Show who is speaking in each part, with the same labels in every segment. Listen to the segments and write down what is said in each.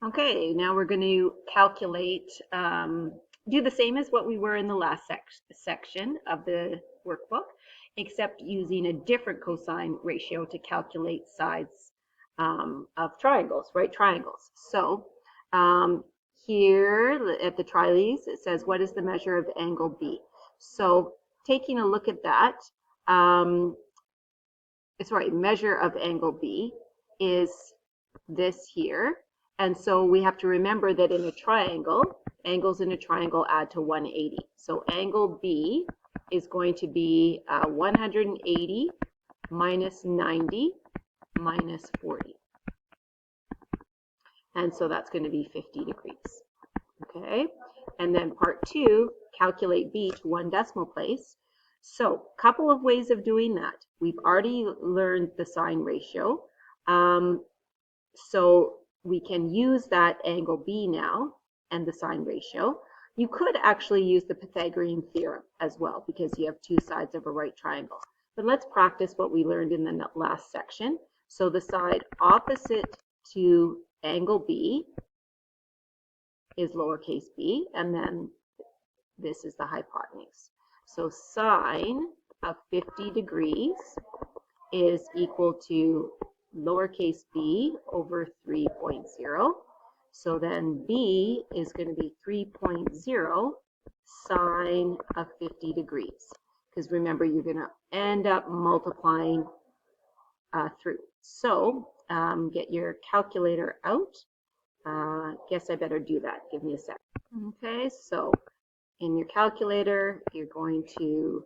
Speaker 1: Okay, now we're going to calculate, do the same as what we were in the last section of the workbook, except using a different cosine ratio to calculate sides of triangles, right triangles. So here at the triles, it says, what is the measure of angle B? So taking a look at that, measure of angle B is this here. And so we have to remember that in a triangle, angles in a triangle add to 180. So angle B is going to be 180 minus 90 minus 40. And so that's going to be 50 degrees. Okay, and then part 2, calculate B to 1 decimal place. So a couple of ways of doing that. We've already learned the sine ratio. So we can use that angle B now and the sine ratio. You could actually use the Pythagorean theorem as well because you have two sides of a right triangle. But let's practice what we learned in the last section. So the side opposite to angle B is lowercase b, and then this is the hypotenuse. So sine of 50 degrees is equal to lowercase b over 3.0. So then b is going to be 3.0 sine of 50 degrees. Because remember, you're going to end up multiplying through. So get your calculator out. Guess I better do that. Give me a sec. Okay, so in your calculator, you're going to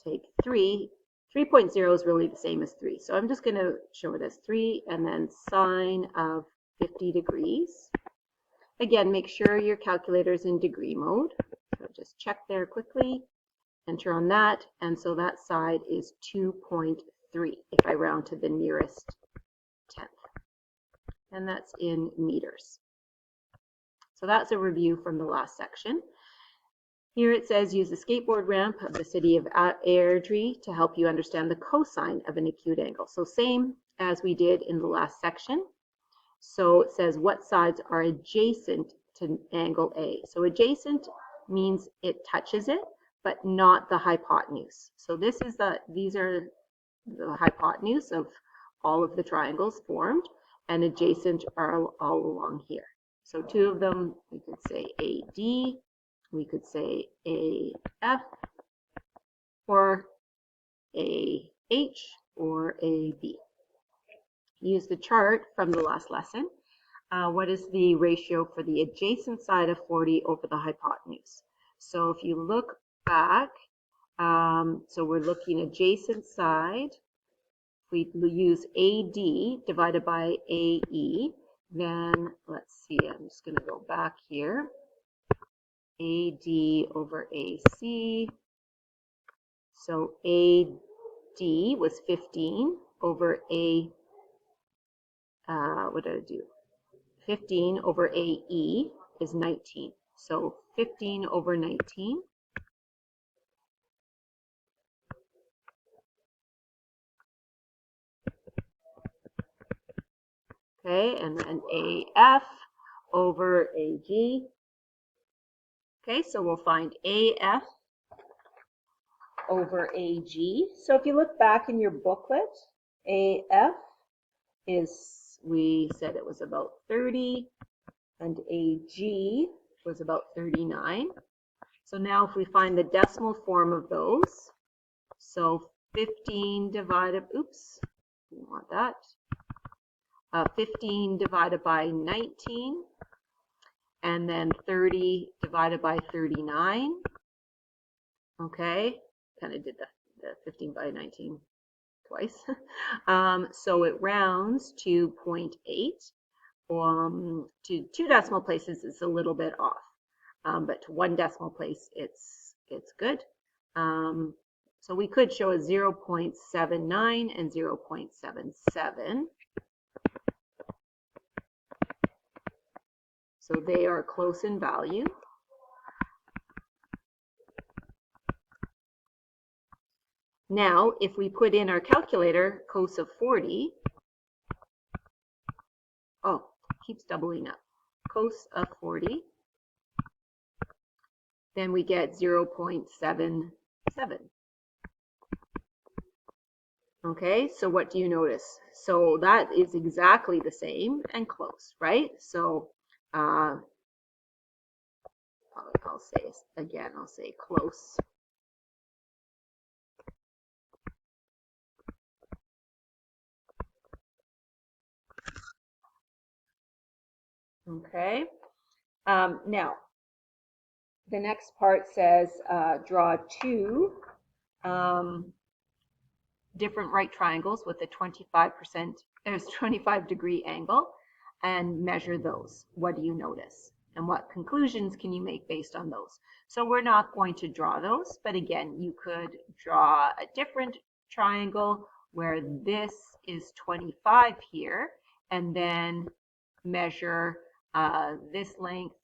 Speaker 1: take 3. 3.0 is really the same as 3. So I'm just going to show it as 3 and then sine of 50 degrees. Again, make sure your calculator is in degree mode. So just check there quickly, enter on that, and so that side is 2.3 if I round to the nearest tenth. And that's in meters. So that's a review from the last section. Here it says, use the skateboard ramp of the city of Airdrie to help you understand the cosine of an acute angle. So same as we did in the last section. So it says, what sides are adjacent to angle A? So adjacent means it touches it, but not the hypotenuse. So these are the hypotenuse of all of the triangles formed, and adjacent are all along here. So two of them, we could say AD, we could say AF, or AH, or AB. Use the chart from the last lesson. What is the ratio for the adjacent side of 40 over the hypotenuse? So if you look back, so we're looking adjacent side. If we use AD divided by AE, then let's see, I'm just going to go back here. AD over AC. So AD was 15 over what did I do? 15 over AE is 19. So 15 over 19. Okay, and then AF over AG. Okay, so we'll find AF over AG. So if you look back in your booklet, AF is, we said it was about 30, and AG was about 39. So now if we find the decimal form of those, so 15 divided, oops, we want that. 15 divided by 19, and then 30 divided by 39. Okay, kind of did the 15 by 19 twice. So it rounds to 0.8. To 2 decimal places, it's a little bit off, but to 1 decimal place, it's good. So we could show a 0.79 and 0.77. So they are close in value. Now, if we put in our calculator, cos of 40, oh, it keeps doubling up. cos of 40, then we get 0.77. Okay, so what do you notice? So that is exactly the same and close, right? So I'll say again, I'll say close. Okay, now the next part says draw two different right triangles with a 25-degree angle and measure those. What do you notice? And what conclusions can you make based on those? So we're not going to draw those, but again, you could draw a different triangle where this is 25 here, and then measure this length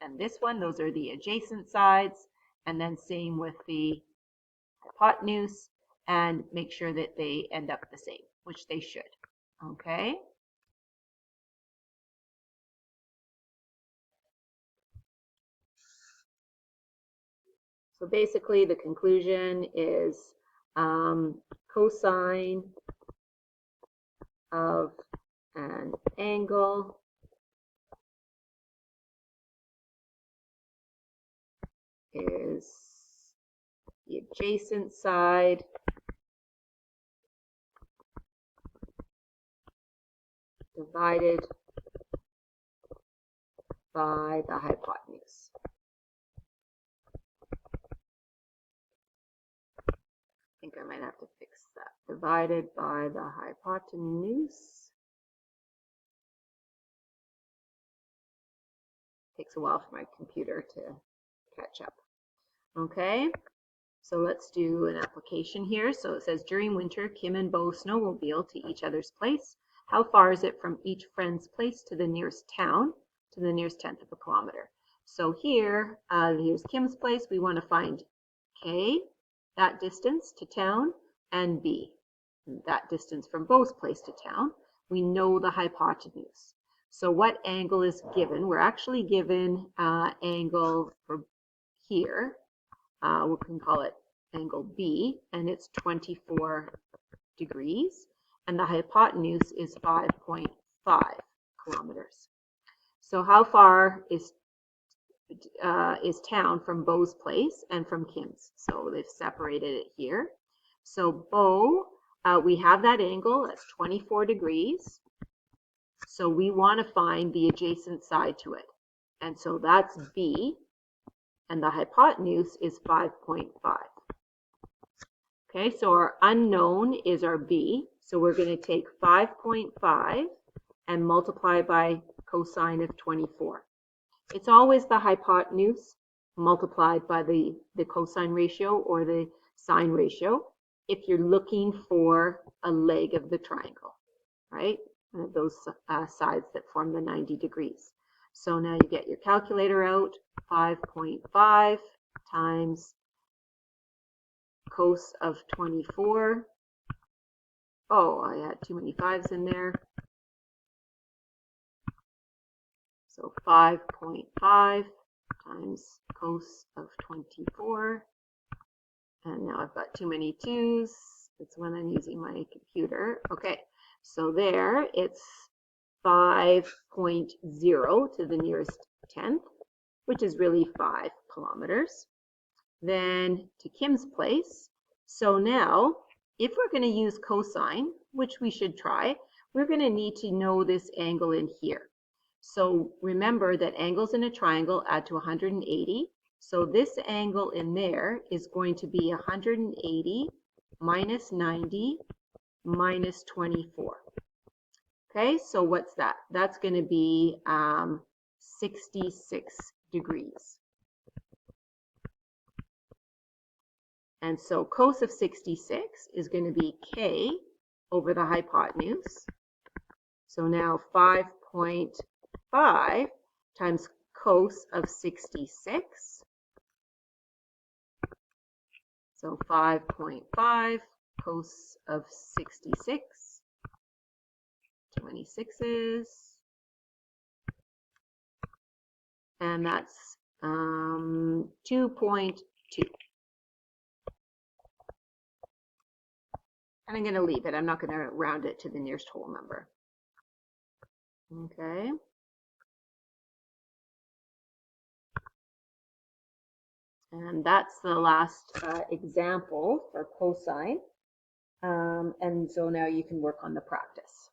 Speaker 1: and this one. Those are the adjacent sides, and then same with the hypotenuse, and make sure that they end up the same, which they should. Okay. So basically the conclusion is cosine of an angle is the adjacent side divided by the hypotenuse. I think I might have to fix that. Divided by the hypotenuse. Takes a while for my computer to catch up. Okay, so let's do an application here. So it says, during winter, Kim and Bo snowmobile to each other's place. How far is it from each friend's place to the nearest town, to the nearest tenth of a kilometer? So here, here's Kim's place. We want to find K, that distance to town, and B, that distance from Bo's place to town. We know the hypotenuse. So what angle is given? We're actually given angle for here. We can call it angle B, and it's 24 degrees, and the hypotenuse is 5.5 kilometers. So how far is town from Bo's place and from Kim's? So they've separated it here. So Bo, we have that angle, that's 24 degrees. So we want to find the adjacent side to it. And so that's B, and the hypotenuse is 5.5. Okay, so our unknown is our B. So we're going to take 5.5 and multiply by cosine of 24. It's always the hypotenuse multiplied by the cosine ratio or the sine ratio if you're looking for a leg of the triangle, right? Those sides that form the 90 degrees. So now you get your calculator out, 5.5 times cos of 24. Oh, I had too many 5s in there. So 5.5 times cos of 24. And now I've got too many 2s. It's when I'm using my computer. Okay, so there it's 5.0 to the nearest tenth, which is really 5 kilometers. Then to Kim's place. So now, if we're going to use cosine, which we should try, we're going to need to know this angle in here. So remember that angles in a triangle add to 180. So this angle in there is going to be 180 minus 90 minus 24. Okay, so what's that? That's going to be 66 degrees. And so cos of 66 is going to be K over the hypotenuse. So now 5.5 times cos of 66. So 5.5 cos of 66. 26s. and that's 2.2. And I'm going to leave it. I'm not going to round it to the nearest whole number. Okay. And that's the last example for cosine. And so now you can work on the practice.